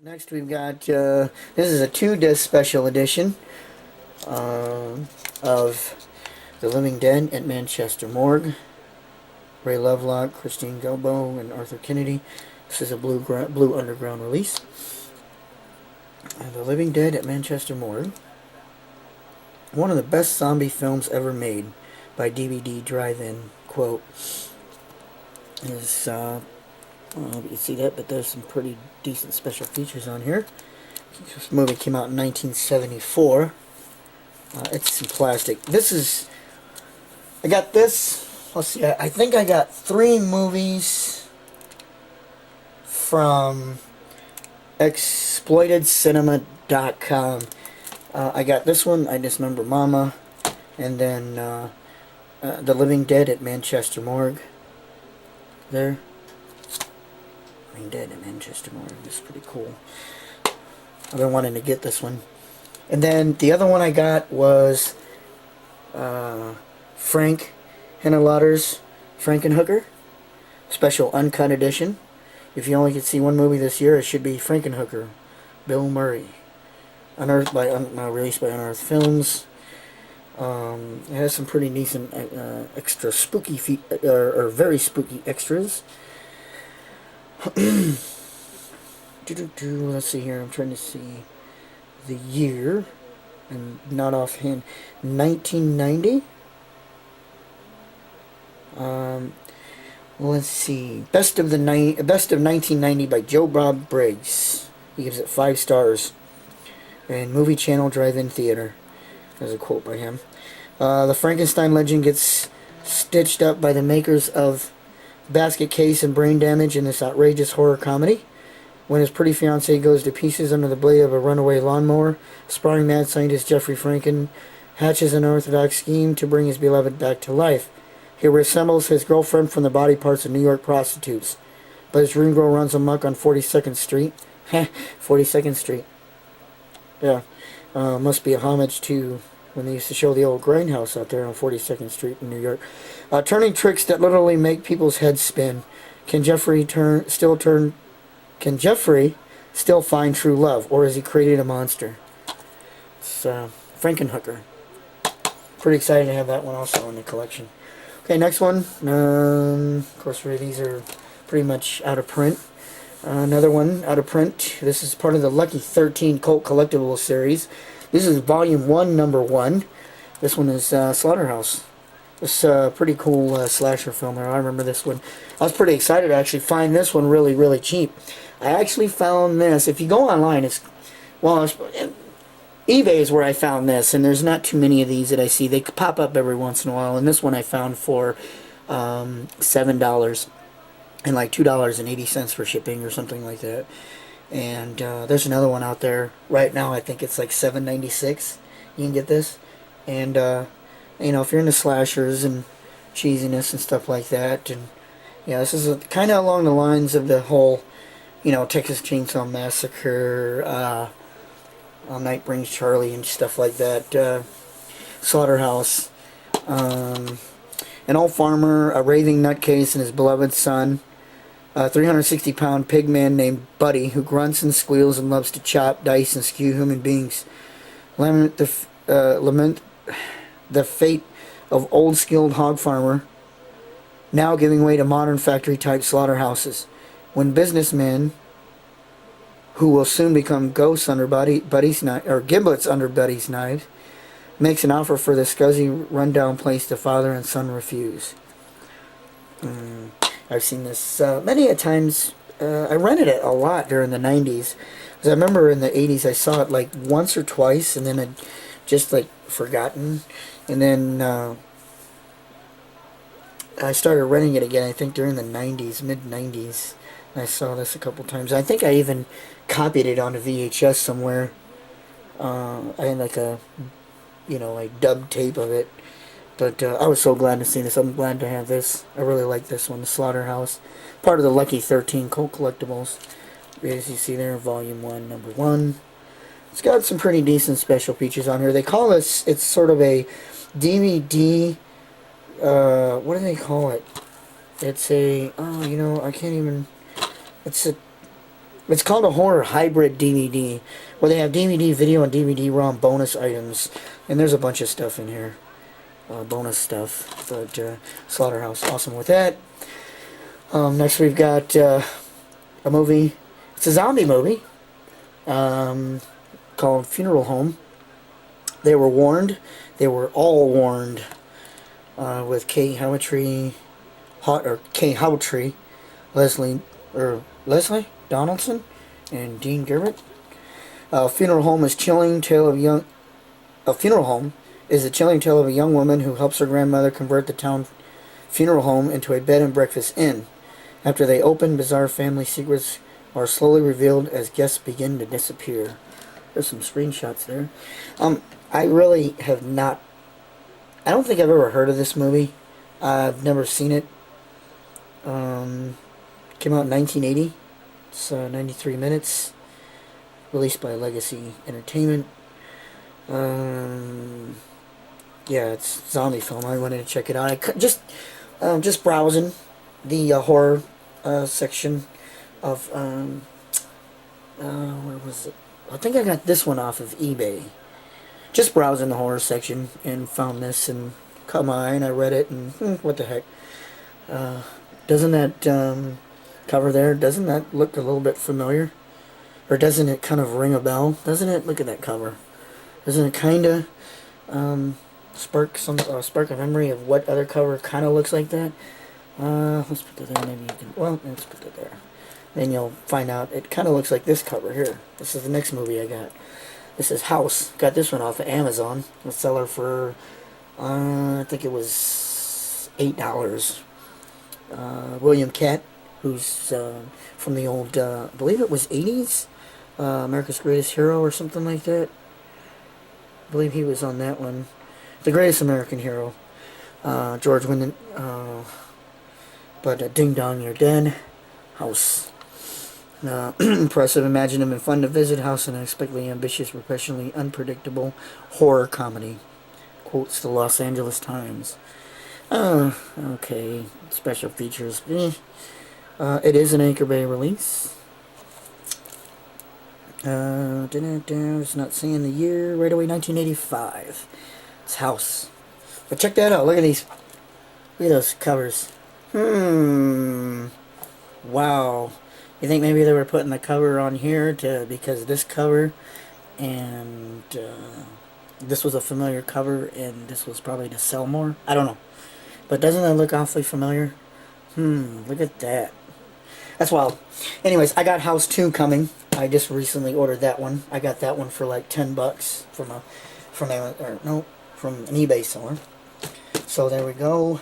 Next we've got, this is a 2-disc special edition of The Living Dead at Manchester Morgue. Ray Lovelock, Christine Galbo, and Arthur Kennedy. This is a Blue Underground release. The Living Dead at Manchester Morgue. One of the best zombie films ever made by DVD Drive-In. Quote is, I don't know if you can see that, but there's some pretty decent special features on here. This movie came out in 1974. It's some plastic. This is... I got this... Let's see, I think I got 3 movies from exploitedcinema.com. I got this one, I Dismember Mama, and then The Living Dead at Manchester Morgue. There. Living Dead at Manchester Morgue. This is pretty cool. I've been wanting to get this one. And then the other one I got was Frank Henenlotter's Frankenhooker Special Uncut Edition. If you only could see one movie this year, it should be Frankenhooker. Bill Murray. Released by Unearthed Films. It has some pretty decent extra spooky or very spooky extras. Let's see here. I'm trying to see the year, and not offhand. 1990. Let's see. Best of 1990 by Joe Bob Briggs. He gives it 5 stars. And Movie Channel Drive-In Theater. There's a quote by him. The Frankenstein legend gets stitched up by the makers of Basket Case and Brain Damage in this outrageous horror comedy. When his pretty fiancée goes to pieces under the blade of a runaway lawnmower, aspiring mad scientist Jeffrey Franken hatches an unorthodox scheme to bring his beloved back to life. He reassembles his girlfriend from the body parts of New York prostitutes. But his dream girl runs amok on 42nd Street. 42nd Street. Yeah. Must be a homage to when they used to show the old grindhouse out there on 42nd Street in New York. Turning tricks that literally make people's heads spin. Can Jeffrey still find true love, or has he created a monster? It's Frankenhooker. Pretty excited to have that one also in the collection. Okay, next one. Of course, these are pretty much out of print. Another one out of print. This is part of the Lucky 13 Cult Collectibles series. This is Volume 1, Number 1. This one is Slaughterhouse. This pretty cool slasher film there. I remember this one. I was pretty excited to actually find this one really, really cheap. I actually found this. If you go online, eBay is where I found this, and there's not too many of these that I see. They pop up every once in a while, and this one I found for $7 and like $2.80 for shipping or something like that. And there's another one out there right now. I think it's like $7.96. You can get this, and you know, if you're into slashers and cheesiness and stuff like that, and yeah, this is kind of along the lines of the whole, you know, Texas Chainsaw Massacre, Night Brings Charlie and stuff like that. Slaughterhouse. An old farmer, a raving nutcase, and his beloved son. A 360-pound pig man named Buddy, who grunts and squeals and loves to chop, dice, and skew human beings. Lament the fate of old skilled hog farmer, now giving way to modern factory-type slaughterhouses. When businessmen, who will soon become ghosts under Buddy's knife, or giblets under Buddy's knives, makes an offer for the scuzzy, rundown place the father and son refuse. I've seen this many a times. I rented it a lot during the 90s. Because I remember in the 80s I saw it like once or twice, and then I'd just like forgotten. And then I started renting it again, I think during the 90s, mid-90s. I saw this a couple times. I think I even copied it onto VHS somewhere. I had like a, you know, like dubbed tape of it. But I was so glad to see this. I'm glad to have this. I really like this one, the Slaughterhouse. Part of the Lucky 13 Cult Collectibles. As you see there, Volume 1, Number 1. It's got some pretty decent special features on here. They call this, it's sort of a DVD, what do they call it? It's a, oh, you know, I can't even, it's a It's called a horror hybrid DVD, where they have DVD, video, and DVD-ROM bonus items. And there's a bunch of stuff in here. Bonus stuff. But Slaughterhouse, awesome with that. Next we've got a movie. It's a zombie movie called Funeral Home. They were warned. They were all warned with Kay Howatry, Leslie Donaldson, and Dean Garrett. Funeral Home is chilling tale of young. A funeral home is a chilling tale of a young woman who helps her grandmother convert the town funeral home into a bed and breakfast inn. After they open, bizarre family secrets are slowly revealed as guests begin to disappear. There's some screenshots there. I really have not. I don't think I've ever heard of this movie. I've never seen it. Came out in 1980. It's 93 minutes. Released by Legacy Entertainment. Yeah, it's a zombie film. I wanted to check it out. I just browsing the horror section of where was it? I think I got this one off of eBay. Just browsing the horror section and found this and caught my eye and I read it and what the heck? Doesn't that cover there? Doesn't that look a little bit familiar? Or doesn't it kind of ring a bell? Doesn't it? Look at that cover. Doesn't it kind of spark a memory of what other cover kind of looks like that? Let's put that there. Maybe you can. Well, let's put that there. Then you'll find out it kind of looks like this cover here. This is the next movie I got. This is House. Got this one off of Amazon. A seller for I think it was $8. William Katt, who's from the old, I believe it was 80s, America's Greatest Hero or something like that. I believe he was on that one. The Greatest American Hero. George Wyndham. But Ding Dong, You're Dead. House. Impressive, imaginative, and fun to visit. House, an unexpectedly ambitious, professionally unpredictable horror comedy. Quotes the Los Angeles Times. Okay. Special features. It is an Anchor Bay release. It's not saying the year. Right away, 1985. It's House. But check that out. Look at these. Look at those covers. Wow. You think maybe they were putting the cover on here because this cover and this was a familiar cover and this was probably to sell more? I don't know. But doesn't that look awfully familiar? Look at that. That's wild. Anyways, I got House 2 coming. I just recently ordered that one. I got that one for like $10 from an eBay seller. So there we go.